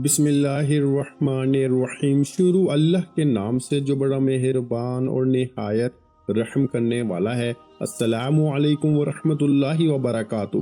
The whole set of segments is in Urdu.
بسم اللہ الرحمن الرحیم۔ شروع اللہ کے نام سے جو بڑا مہربان اور نہایت رحم کرنے والا ہے۔ السلام علیکم ورحمۃ اللہ وبرکاتہ۔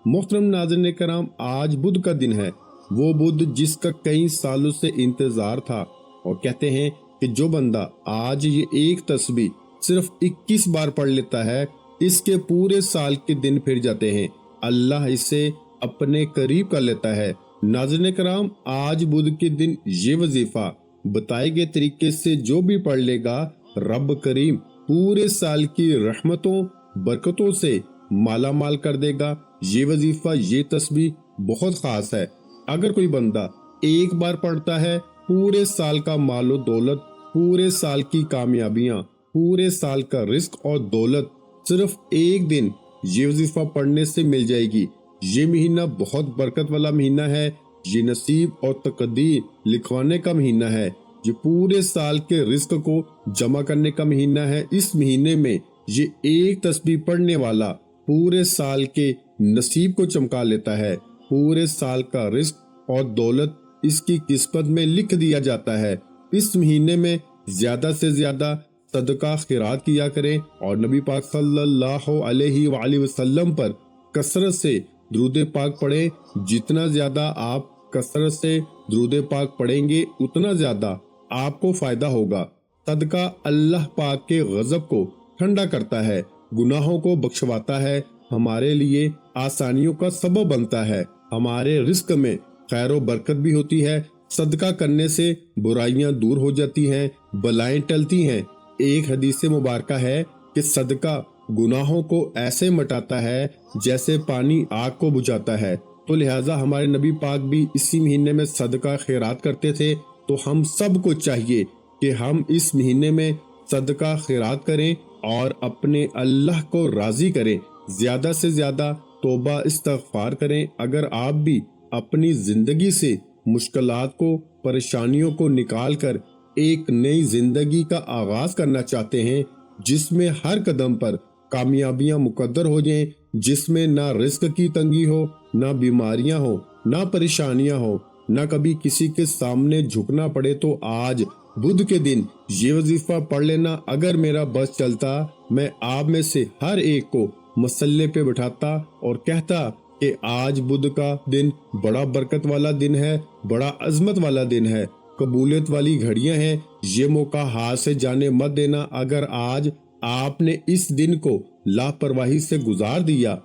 محترم ناظرین کرام، آج بدھ کا دن ہے، وہ بدھ جس کا کئی سالوں سے انتظار تھا، اور کہتے ہیں کہ جو بندہ آج یہ ایک تسبیح صرف 21 بار پڑھ لیتا ہے، اس کے پورے سال کے دن پھر جاتے ہیں، اللہ اسے اپنے قریب کر لیتا ہے۔ ناظرین کرام، آج بدھ کے دن یہ وظیفہ بتائے گئے طریقے سے جو بھی پڑھ لے گا، رب کریم پورے سال کی رحمتوں برکتوں سے مالا مال کر دے گا۔ یہ وظیفہ، یہ تسبیح بہت خاص ہے۔ اگر کوئی بندہ ایک بار پڑھتا ہے، پورے سال کا مال و دولت، پورے سال کی کامیابیاں، پورے سال کا رزق اور دولت صرف ایک دن یہ وظیفہ پڑھنے سے مل جائے گی۔ یہ مہینہ بہت برکت والا مہینہ ہے، یہ نصیب اور تقدیر لکھوانے کا مہینہ ہے، یہ پورے سال کے رزق کو جمع کرنے کا مہینہ ہے۔ اس مہینے میں یہ ایک تسبیح پڑھنے والا پورے سال کے نصیب کو چمکا لیتا ہے، پورے سال کا رزق اور دولت اس کی قسمت میں لکھ دیا جاتا ہے۔ اس مہینے میں زیادہ سے زیادہ صدقہ خیرات کیا کریں اور نبی پاک صلی اللہ علیہ وآلہ وسلم پر کثرت سے درود پاک پڑھیں۔ جتنا زیادہ آپ کثرت سے درود پاک پڑھیں گے، اتنا زیادہ آپ کو فائدہ ہوگا۔ صدقہ اللہ پاک کے غضب کو ٹھنڈا کرتا ہے، گناہوں کو بخشواتا ہے، ہمارے لیے آسانیوں کا سبب بنتا ہے، ہمارے رزق میں خیر و برکت بھی ہوتی ہے۔ صدقہ کرنے سے برائیاں دور ہو جاتی ہیں، بلائیں ٹلتی ہیں۔ ایک حدیث مبارکہ ہے کہ صدقہ گناہوں کو ایسے مٹاتا ہے جیسے پانی آگ کو بجھاتا ہے۔ تو لہٰذا ہمارے نبی پاک بھی اسی مہینے میں صدقہ خیرات کرتے تھے، تو ہم سب کو چاہیے کہ ہم اس مہینے میں صدقہ خیرات کریں اور اپنے اللہ کو راضی کریں، زیادہ سے زیادہ توبہ استغفار کریں۔ اگر آپ بھی اپنی زندگی سے مشکلات کو، پریشانیوں کو نکال کر ایک نئی زندگی کا آغاز کرنا چاہتے ہیں، جس میں ہر قدم پر کامیابیاں مقدر ہو جائیں، جس میں نہ رزق کی تنگی ہو، نہ بیماریاں ہو، نہ پریشانیاں ہو، نہ کبھی کسی کے سامنے جھکنا پڑے، تو آج بدھ کے دن یہ وظیفہ پڑھ لینا۔ اگر میرا بس چلتا، میں آپ میں سے ہر ایک کو مسلے پہ بٹھاتا اور کہتا کہ آج بدھ کا دن بڑا برکت والا دن ہے، بڑا عظمت والا دن ہے، قبولیت والی گھڑیاں ہیں، یہ موقع ہاتھ سے جانے مت دینا۔ اگر آج آپ نے اس دن کو لاپرواہی سے گزار دیا،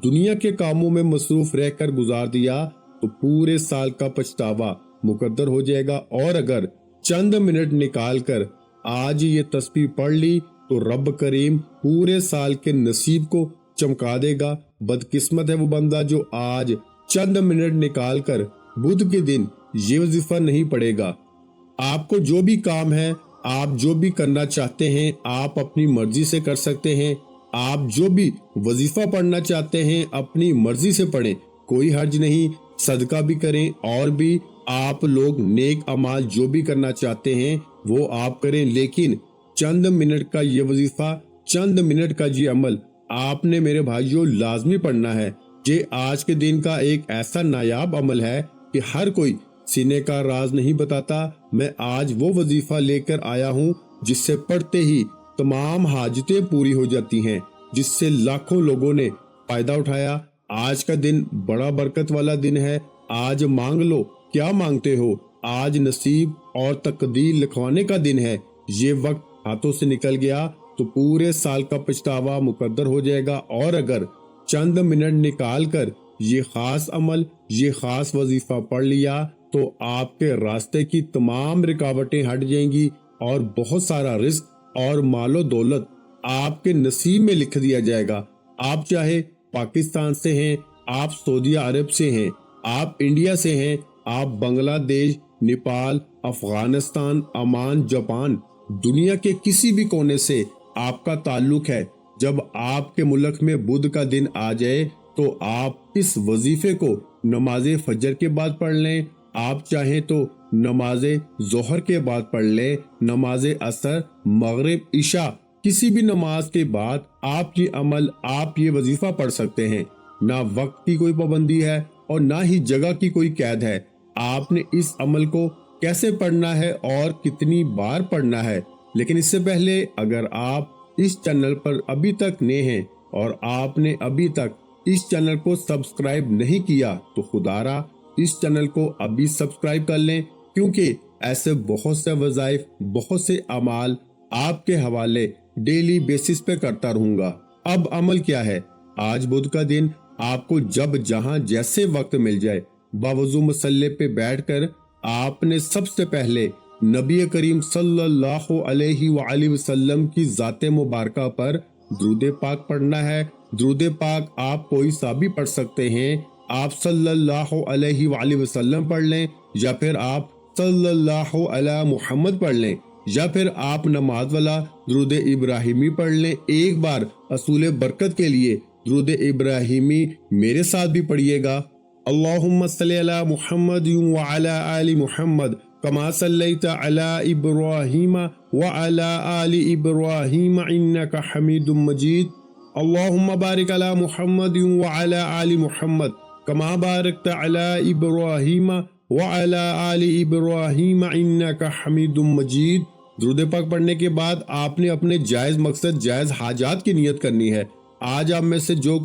دنیا کے کاموں میں مصروف رہ کر گزار دیا، تو پورے سال کا پچھتاوا مقدر ہو جائے گا۔ اور اگر چند منٹ نکال کر آج یہ تسبیح پڑھ لی، تو رب کریم پورے سال کے نصیب کو چمکا دے گا۔ بدقسمت ہے وہ بندہ جو آج چند منٹ نکال کر بدھ کے دن یہ وظیفہ نہیں پڑھے گا۔ آپ کو جو بھی کام ہے، آپ جو بھی کرنا چاہتے ہیں، آپ اپنی مرضی سے کر سکتے ہیں۔ آپ جو بھی وظیفہ پڑھنا چاہتے ہیں، اپنی مرضی سے پڑھیں، کوئی حرج نہیں۔ صدقہ بھی کریں، اور بھی آپ لوگ نیک اعمال جو بھی کرنا چاہتے ہیں وہ آپ کریں، لیکن چند منٹ کا یہ وظیفہ، چند منٹ کا یہ عمل آپ نے میرے بھائیوں لازمی پڑھنا ہے۔ یہ آج کے دن کا ایک ایسا نایاب عمل ہے کہ ہر کوئی سینے کا راز نہیں بتاتا۔ میں آج وہ وظیفہ لے کر آیا ہوں جس سے پڑھتے ہی تمام حاجتیں پوری ہو جاتی ہیں، جس سے لاکھوں لوگوں نے فائدہ اٹھایا۔ آج کا دن بڑا برکت والا دن ہے۔ آج مانگ لو کیا مانگتے ہو، آج نصیب اور تقدیر لکھوانے کا دن ہے۔ یہ وقت ہاتھوں سے نکل گیا تو پورے سال کا پچھتاوا مقدر ہو جائے گا۔ اور اگر چند منٹ نکال کر یہ خاص عمل، یہ خاص وظیفہ پڑھ لیا، تو آپ کے راستے کی تمام رکاوٹیں ہٹ جائیں گی، اور بہت سارا رزق اور مال و دولت آپ کے نصیب میں لکھ دیا جائے گا۔ آپ چاہے پاکستان سے ہیں، آپ سعودی عرب سے ہیں، آپ انڈیا سے ہیں، آپ بنگلہ دیش، نیپال، افغانستان، عمان، جاپان، دنیا کے کسی بھی کونے سے آپ کا تعلق ہے، جب آپ کے ملک میں بدھ کا دن آ جائے تو آپ اس وظیفے کو نماز فجر کے بعد پڑھ لیں۔ آپ چاہیں تو نماز ظہر کے بعد پڑھ لیں، نماز عصر، مغرب، عشاء، کسی بھی نماز کے بعد آپ یہ عمل، آپ یہ وظیفہ پڑھ سکتے ہیں۔ نہ وقت کی کوئی پابندی ہے اور نہ ہی جگہ کی کوئی قید ہے۔ آپ نے اس عمل کو کیسے پڑھنا ہے اور کتنی بار پڑھنا ہے۔ لیکن اس سے پہلے اگر آپ اس چینل پر ابھی تک نئے ہیں اور آپ نے ابھی تک اس چینل کو سبسکرائب نہیں کیا تو خدا را اس چینل کو ابھی سبسکرائب کر لیں، کیونکہ ایسے بہت سے وظائف، بہت سے اعمال آپ کے حوالے ڈیلی بیسس پہ کرتا رہوں گا۔ اب عمل کیا ہے؟ آج بدھ کا دن آپ کو جب جہاں جیسے وقت مل جائے باوضو مصلی پہ بیٹھ کر آپ نے سب سے پہلے نبی کریم صلی اللہ علیہ وآلہ وسلم کی ذات مبارکہ پر درود پاک پڑھنا ہے۔ درود پاک آپ کوئی سا بھی پڑھ سکتے ہیں، آپ صلی اللہ علیہ وآلہ وسلم پڑھ لیں، یا پھر آپ صلی اللہ علی محمد پڑھ لیں، یا پھر آپ نماز والا درود ابراہیمی پڑھ لیں۔ ایک بار اصول برکت کے لیے درود ابراہیمی میرے ساتھ بھی پڑھیے گا۔ اللہم صلی علی محمد وعلی آل محمد کما صلیت علی ابراہیم وعلی آل ابراہیم انک حمید مجید۔ اللہم بارک علی محمد وعلی آل محمد کما بارکت علی ابراہیم وعلی آل ابراہیم انک حمید مجید۔ درود پاک پڑھنے کے بعد آپ نے اپنے جائز مقصد، جائز حاجات کی نیت کرنی ہے۔ آج آپ میں سے جو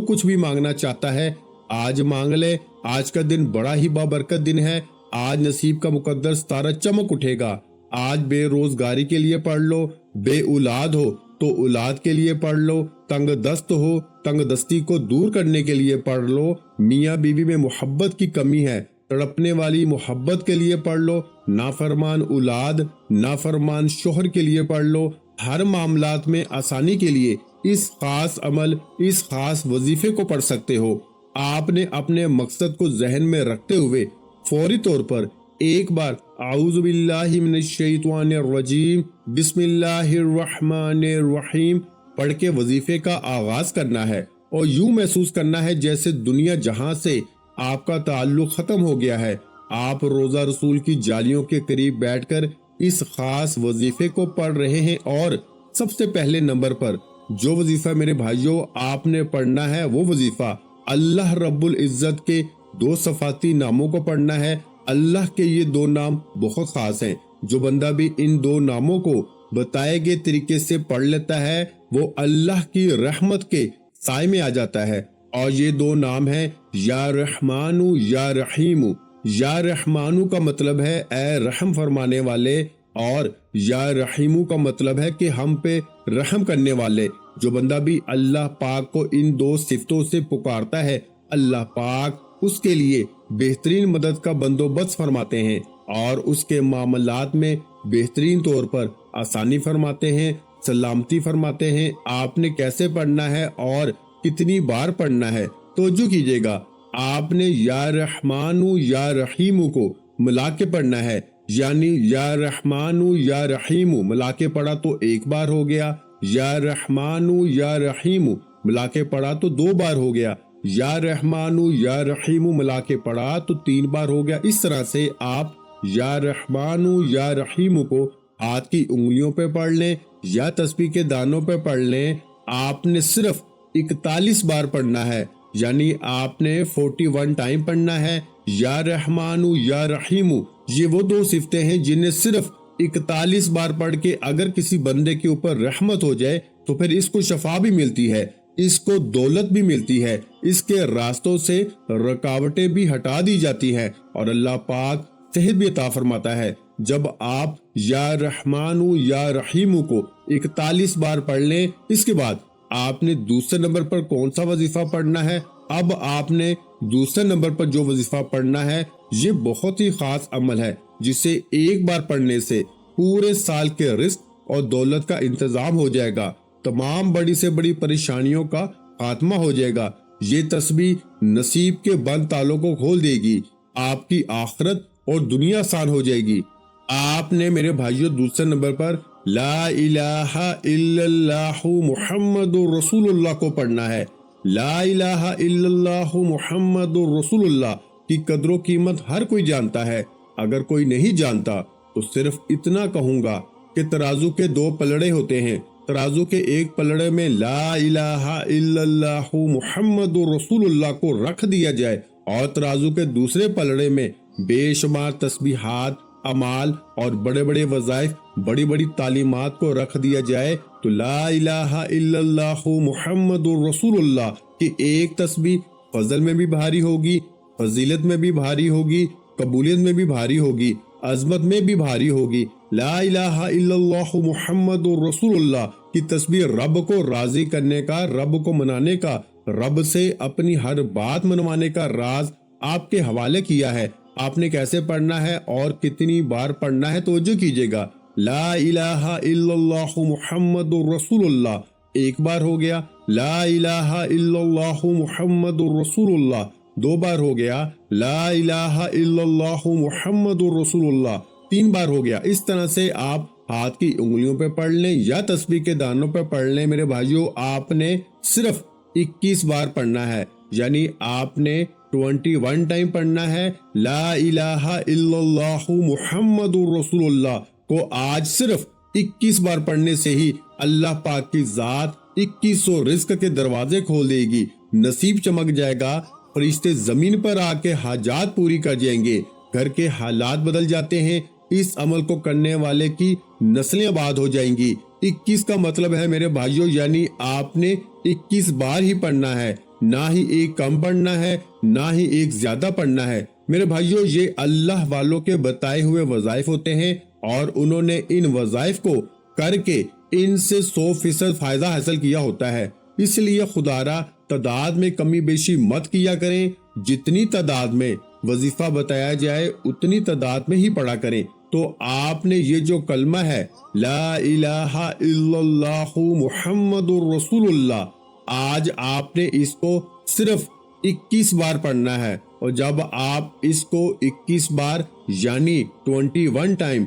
کچھ بھی مانگنا چاہتا ہے آج مانگ لے۔ آج کا دن بڑا ہی بابرکت دن ہے۔ آج نصیب کا مقدر ستارہ چمک اٹھے گا۔ آج بے روزگاری کے لیے پڑھ لو، بے اولاد ہو تو اولاد کے لیے پڑھ لو، تنگ دست ہو تنگ دستی کو دور کرنے کے لیے پڑھ لو، میاں بیوی میں محبت کی کمی ہے تڑپنے والی محبت کے لیے پڑھ لو، نافرمان اولاد، نافرمان شوہر کے لیے پڑھ لو۔ ہر معاملات میں آسانی کے لیے اس خاص عمل، اس خاص وظیفے کو پڑھ سکتے ہو۔ آپ نے اپنے مقصد کو ذہن میں رکھتے ہوئے فوری طور پر ایک بار اعوذ باللہ من الشیطان الرجیم بسم اللہ الرحمن الرحیم پڑھ کے وظیفے کا آغاز کرنا ہے، اور یوں محسوس کرنا ہے جیسے دنیا جہاں سے آپ کا تعلق ختم ہو گیا ہے۔ آپ روزہ رسول کی جالیوں کے قریب بیٹھ کر اس خاص وظیفے کو پڑھ رہے ہیں، اور سب سے پہلے نمبر پر جو وظیفہ میرے بھائیوں آپ نے پڑھنا ہے وہ وظیفہ اللہ رب العزت کے دو صفاتی ناموں کو پڑھنا ہے۔ اللہ کے یہ دو نام بہت خاص ہیں، جو بندہ بھی ان دو ناموں کو بتائے گئے طریقے سے پڑھ لیتا ہے وہ اللہ کی رحمت کے سائے میں آ جاتا ہے۔ اور یہ دو نام ہیں یا رحمانو یا رحیمو۔ یا رحمانو کا مطلب ہے اے رحم فرمانے والے، اور یا رحیمو کا مطلب ہے کہ ہم پہ رحم کرنے والے۔ جو بندہ بھی اللہ پاک کو ان دو صفتوں سے پکارتا ہے اللہ پاک اس کے لیے بہترین مدد کا بندوبست فرماتے ہیں اور اس کے معاملات میں بہترین طور پر آسانی فرماتے ہیں، سلامتی فرماتے ہیں۔ آپ نے کیسے پڑھنا ہے اور کتنی بار پڑھنا ہے توجہ کیجئے گا۔ آپ نے یا رحمانو یا رحیمو کو ملا کے پڑھنا ہے، یعنی یا رحمانو یا رحیمو ملا کے پڑھا تو ایک بار ہو گیا، یا رحمانو یا رحیمو ملا کے پڑھا تو دو بار ہو گیا، یا رحمانو یا رحیمو ملا کے پڑھا تو تین بار ہو گیا۔ اس طرح سے آپ یا رحمانو یا رحیمو کو ہاتھ کی انگلیوں پہ پڑھ لیں یا تسبیح کے دانوں پہ پڑھ لیں۔ آپ نے صرف 41 بار پڑھنا ہے، یعنی آپ نے 41 ٹائم پڑھنا ہے۔ یا رحمانو یا رحیمو یہ وہ دو صفتیں ہیں جنہیں صرف 41 بار پڑھ کے اگر کسی بندے کے اوپر رحمت ہو جائے تو پھر اس کو شفا بھی ملتی ہے، اس کو دولت بھی ملتی ہے، اس کے راستوں سے رکاوٹیں بھی ہٹا دی جاتی ہیں، اور اللہ پاک صحت بھی عطا فرماتا ہے۔ جب آپ یا رحمانو یا رحیمو کو 41 بار پڑھ لیں، اس کے بعد آپ نے دوسرے نمبر پر کون سا وظیفہ پڑھنا ہے؟ اب آپ نے دوسرے نمبر پر جو وظیفہ پڑھنا ہے یہ بہت ہی خاص عمل ہے، جسے ایک بار پڑھنے سے پورے سال کے رزق اور دولت کا انتظام ہو جائے گا، تمام بڑی سے بڑی پریشانیوں کا خاتمہ ہو جائے گا۔ یہ تسبیح نصیب کے بند تالوں کو کھول دے گی، آپ کی آخرت اور دنیا آسان ہو جائے گی۔ آپ نے میرے بھائیوں دوسرے نمبر پر لا الہ الا اللہ محمد رسول اللہ کو پڑھنا ہے۔ لا الہ الا اللہ محمد رسول اللہ کی قدر و قیمت ہر کوئی جانتا ہے، اگر کوئی نہیں جانتا تو صرف اتنا کہوں گا کہ ترازو کے دو پلڑے ہوتے ہیں، ترازو کے ایک پلڑے میں لا الہ الا اللہ محمد رسول اللہ کو رکھ دیا جائے اور ترازو کے دوسرے پلڑے میں بے شمار تسبیحات، اعمال اور بڑے بڑے وظائف، بڑی بڑی تعلیمات کو رکھ دیا جائے تو لا الہ الا اللہ محمد الرسول اللہ کی ایک تسبیح فضل میں بھی بھاری ہوگی، فضیلت میں بھی بھاری ہوگی، قبولیت میں بھی بھاری ہوگی، عظمت میں بھی بھاری ہوگی۔ لا الہ الا اللہ محمد الرسول اللہ کی تسبیح رب کو راضی کرنے کا، رب کو منانے کا، رب سے اپنی ہر بات منوانے کا راز آپ کے حوالے کیا ہے۔ آپ نے کیسے پڑھنا ہے اور کتنی بار پڑھنا ہے توجہ کیجئے گا۔ لا الہ الا اللہ محمد الرسول اللہ ایک بار ہو گیا، لا الہ الا اللہ محمد الرسول اللہ دو بار ہو گیا، لا الہ الا اللہ محمد الرسول اللہ تین بار ہو گیا۔ اس طرح سے آپ ہاتھ کی انگلیوں پہ پڑھ لیں یا تسبیح کے دانوں پہ پڑھ لیں میرے بھائیوں، آپ نے صرف 21 بار پڑھنا ہے، یعنی آپ نے 21 ٹائم پڑھنا ہے۔ لا الہ الا اللہ محمد الرسول اللہ کو آج صرف 21 بار پڑھنے سے ہی اللہ پاک کی ذات 2100 رزق کے دروازے کھول دے گی، نصیب چمک جائے گا، فرشتے زمین پر آ کے حاجات پوری کر جائیں گے، گھر کے حالات بدل جاتے ہیں، اس عمل کو کرنے والے کی نسلیں آباد ہو جائیں گی۔ 21 کا مطلب ہے میرے بھائیوں، یعنی آپ نے 21 بار ہی پڑھنا ہے، نہ ہی ایک کم پڑھنا ہے، نہ ہی ایک زیادہ پڑھنا ہے۔ میرے بھائیوں، یہ اللہ والوں کے بتائے ہوئے وظائف ہوتے ہیں اور انہوں نے ان وظائف کو کر کے ان سے 100% فائدہ حاصل کیا ہوتا ہے۔ اس لیے خدارا تعداد میں کمی بیشی مت کیا کریں، جتنی تعداد میں وظیفہ بتایا جائے اتنی تعداد میں ہی پڑھا کریں۔ تو آپ نے یہ جو کلمہ ہے لا الہ الا اللہ محمد الرسول اللہ، آج آپ نے اس کو صرف 21 بار پڑھنا ہے، اور جب آپ اس کو 21 بار یعنی 21 ٹائم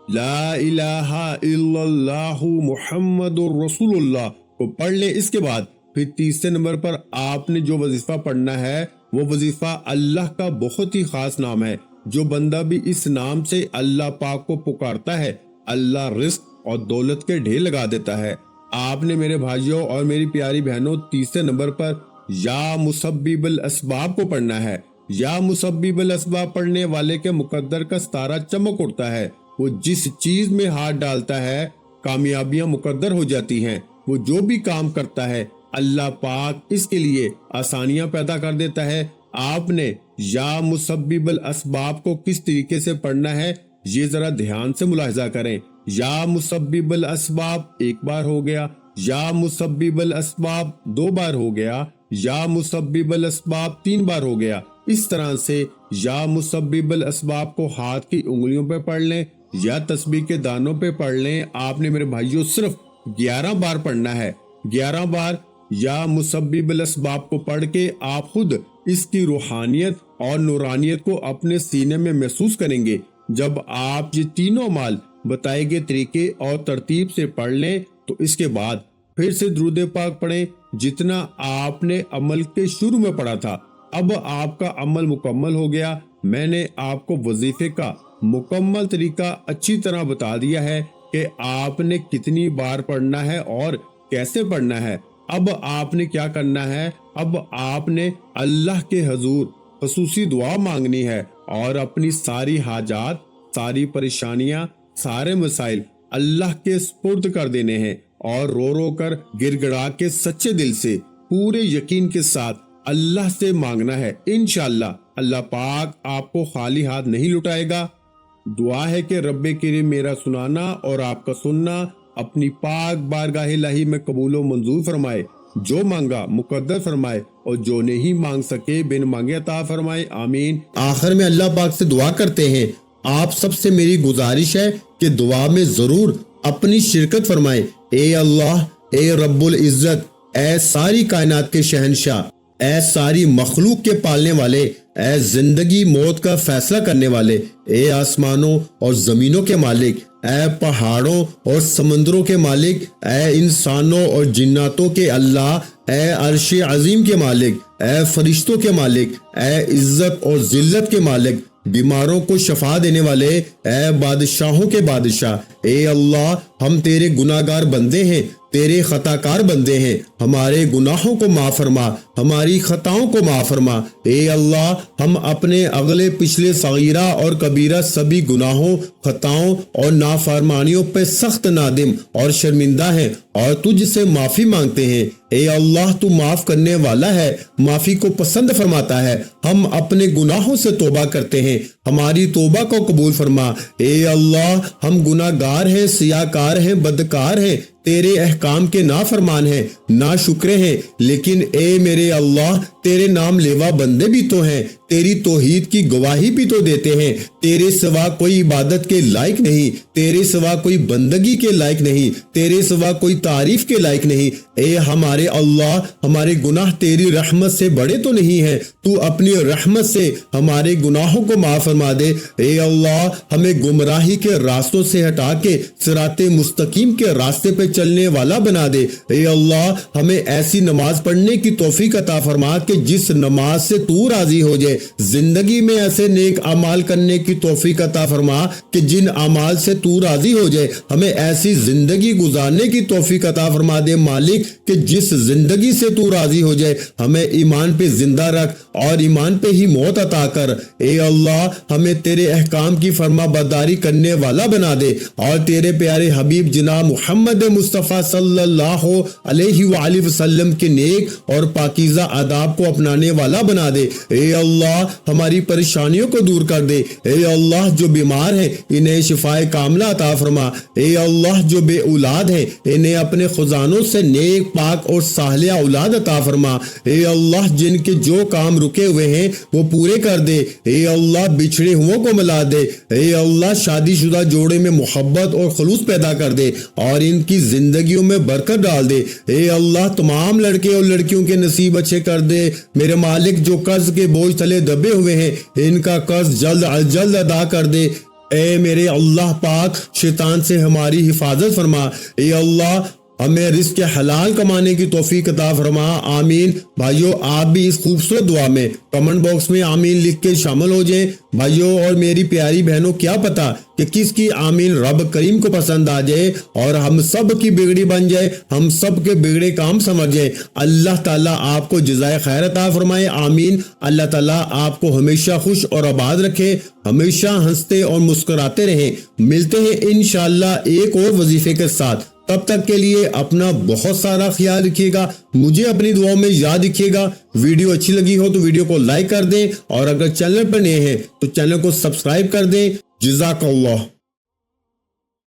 لا الہ الا اللہ محمد الرسول اللہ کو پڑھ لیں، اس کے بعد پھر تیسرے نمبر پر آپ نے جو وظیفہ پڑھنا ہے وہ وظیفہ اللہ کا بہت ہی خاص نام ہے۔ جو بندہ بھی اس نام سے اللہ پاک کو پکارتا ہے، اللہ رزق اور دولت کے ڈھیر لگا دیتا ہے۔ آپ نے میرے بھائیوں اور میری پیاری بہنوں تیسرے نمبر پر یا مسبب الاسباب کو پڑھنا ہے۔ یا مسبب الاسباب پڑھنے والے کے مقدر کا ستارہ چمک اٹھتا ہے، وہ جس چیز میں ہاتھ ڈالتا ہے کامیابیاں مقدر ہو جاتی ہیں، وہ جو بھی کام کرتا ہے اللہ پاک اس کے لیے آسانیاں پیدا کر دیتا ہے۔ آپ نے یا مسبب الاسباب کو کس طریقے سے پڑھنا ہے یہ ذرا دھیان سے ملاحظہ کریں۔ یا مسبب الاسباب ایک بار ہو گیا، یا مسبب الاسباب دو بار ہو گیا، یا مسبب الاسباب تین بار ہو گیا۔ اس طرح سے یا مسبب الاسباب کو ہاتھ کی انگلیوں پہ پڑھ لیں یا تسبیح کے دانوں پہ پڑھ لیں۔ آپ نے میرے بھائیوں صرف 11 بار پڑھنا ہے۔ 11 بار یا مسبب الاسباب کو پڑھ کے آپ خود اس کی روحانیت اور نورانیت کو اپنے سینے میں محسوس کریں گے۔ جب آپ یہ تینوں مال بتائے گئے طریقے اور ترتیب سے پڑھ لیں تو اس کے بعد پھر سے درود پاک پڑھیں جتنا آپ نے عمل کے شروع میں پڑھا تھا۔ اب آپ کا عمل مکمل ہو گیا۔ میں نے آپ کو وظیفے کا مکمل طریقہ اچھی طرح بتا دیا ہے کہ آپ نے کتنی بار پڑھنا ہے اور کیسے پڑھنا ہے۔ اب آپ نے کیا کرنا ہے؟ اب آپ نے اللہ کے حضور خصوصی دعا مانگنی ہے اور اپنی ساری حاجات، ساری پریشانیاں، سارے مسائل اللہ کے سپرد کر دینے ہیں اور رو رو کر گر گڑا کے سچے دل سے پورے یقین کے ساتھ اللہ سے مانگنا ہے۔ انشاءاللہ اللہ پاک آپ کو خالی ہاتھ نہیں لٹائے گا۔ دعا ہے کہ رب کریم میرا سنانا اور آپ کا سننا اپنی پاک بارگاہ الہی میں قبول و منظور فرمائے، جو مانگا مقدر فرمائے اور جو نہیں مانگ سکے بن مانگے عطا فرمائے، آمین۔ آخر میں اللہ پاک سے دعا کرتے ہیں، آپ سب سے میری گزارش ہے کہ دعا میں ضرور اپنی شرکت فرمائے۔ اے اللہ، اے رب العزت، اے ساری کائنات کے شہنشاہ، اے ساری مخلوق کے پالنے والے، اے زندگی موت کا فیصلہ کرنے والے، اے آسمانوں اور زمینوں کے مالک، اے پہاڑوں اور سمندروں کے مالک، اے انسانوں اور جناتوں کے اللہ، اے عرش عظیم کے مالک، اے فرشتوں کے مالک، اے عزت اور ذلت کے مالک، بیماروں کو شفا دینے والے، اے بادشاہوں کے بادشاہ، اے اللہ ہم تیرے گناہگار بندے ہیں، تیرے خطا کار بندے ہیں، ہمارے گناہوں کو معاف فرما، ہماری خطاؤں کو معاف فرما۔ اے اللہ، ہم اپنے اگلے پچھلے صغیرہ اور کبیرہ سبھی گناہوں، خطاؤں اور نافرمانیوں پہ سخت نادم اور شرمندہ ہیں اور تجھ سے معافی مانگتے ہیں۔ اے اللہ، تو معاف کرنے والا ہے، معافی کو پسند فرماتا ہے۔ ہم اپنے گناہوں سے توبہ کرتے ہیں، ہماری توبہ کو قبول فرما۔ اے اللہ، ہم گناہگار ہیں، سیاہکار ہیں، بدکار ہیں، تیرے احکام کے نافرمان ہیں، ناشکرے ہیں، لیکن اے میرے اللہ، تیرے نام لیوا بندے بھی تو ہیں، تیری توحید کی گواہی بھی تو دیتے ہیں۔ تیرے سوا کوئی عبادت کے لائق نہیں، تیرے سوا کوئی بندگی کے لائق نہیں، تیرے سوا کوئی تعریف کے لائق نہیں۔ اے ہمارے اللہ، ہمارے گناہ تیری رحمت سے بڑے تو نہیں ہیں، تو اپنی رحمت سے ہمارے گناہوں کو معاف فرما دے۔ اے اللہ، ہمیں گمراہی کے راستوں سے ہٹا کے صراط مستقیم کے راستے پہ چلنے والا بنا دے۔ اے اللہ، ہمیں ایسی نماز پڑھنے کی توفیق عطا فرما کہ جس نماز سے تو راضی ہو جائے، زندگی میں ایسے نیک اعمال کرنے کی توفیق عطا فرما کہ جن اعمال سے تو راضی ہو جائے، ہمیں ایسی زندگی گزارنے کی توفیق عطا فرما دے مالک کہ جس زندگی سے تو راضی ہو جائے، ہمیں ایمان پہ زندہ رکھ اور ایمان پہ ہی موت عطا کر۔ اے اللہ، ہمیں تیرے احکام کی فرما برداری کرنے والا بنا دے اور تیرے پیارے حبیب جناب محمد مصطفیٰ صلی اللہ علیہ وآلہ وسلم کے نیک اور پاکیزہ آداب کو اپنانے والا بنا دے۔ اے اللہ، ہماری پریشانیوں کو دور کر دے۔ اے اللہ، جو بیمار ہیں انہیں شفائے کاملہ عطا فرما۔ اے اللہ، جو بے اولاد ہیں انہیں اپنے خزانوں سے نیک، پاک اور صالح اولاد عطا فرما۔ اے اللہ، جن کے جو کام رکے ہوئے ہیں وہ پورے کر دے۔ اے اللہ، بچھڑے ہوں کو ملا دے۔ اے اللہ، شادی شدہ جوڑے میں محبت اور خلوص پیدا کر دے اور ان کی زندگیوں میں برکت ڈال دے۔ اے اللہ، تمام لڑکے اور لڑکیوں کے نصیب اچھے کر دے۔ میرے مالک، جو قرض کے بوجھ تلے دبے ہوئے ہیں ان کا قرض جلد از جلد ادا کر دے۔ اے میرے اللہ پاک، شیطان سے ہماری حفاظت فرما۔ اے اللہ، ہمیں رزق حلال کمانے کی توفیق عطا فرما۔ آمین۔ بھائیو، آپ بھی اس خوبصورت دعا میں کمنٹ باکس میں آمین لکھ کے شامل ہو جائیں۔ بھائیو اور میری پیاری بہنوں، کیا پتا کہ کس کی آمین رب کریم کو پسند آ جائے اور ہم سب کی بگڑی بن جائے، ہم سب کے بگڑے کام سمجھ جائے۔ اللہ تعالیٰ آپ کو جزائے خیر عطا فرمائے۔ آمین۔ اللہ تعالیٰ آپ کو ہمیشہ خوش اور آباد رکھے، ہمیشہ ہنستے اور مسکراتے رہیں۔ ملتے ہیں انشاءاللہ ایک اور وظیفے کے ساتھ، تب تک کے لیے اپنا بہت سارا خیال رکھیے گا، مجھے اپنی دعاؤں میں یاد رکھیے گا۔ ویڈیو اچھی لگی ہو تو ویڈیو کو لائک کر دیں اور اگر چینل پر نئے ہیں تو چینل کو سبسکرائب کر دیں۔ جزاک اللہ۔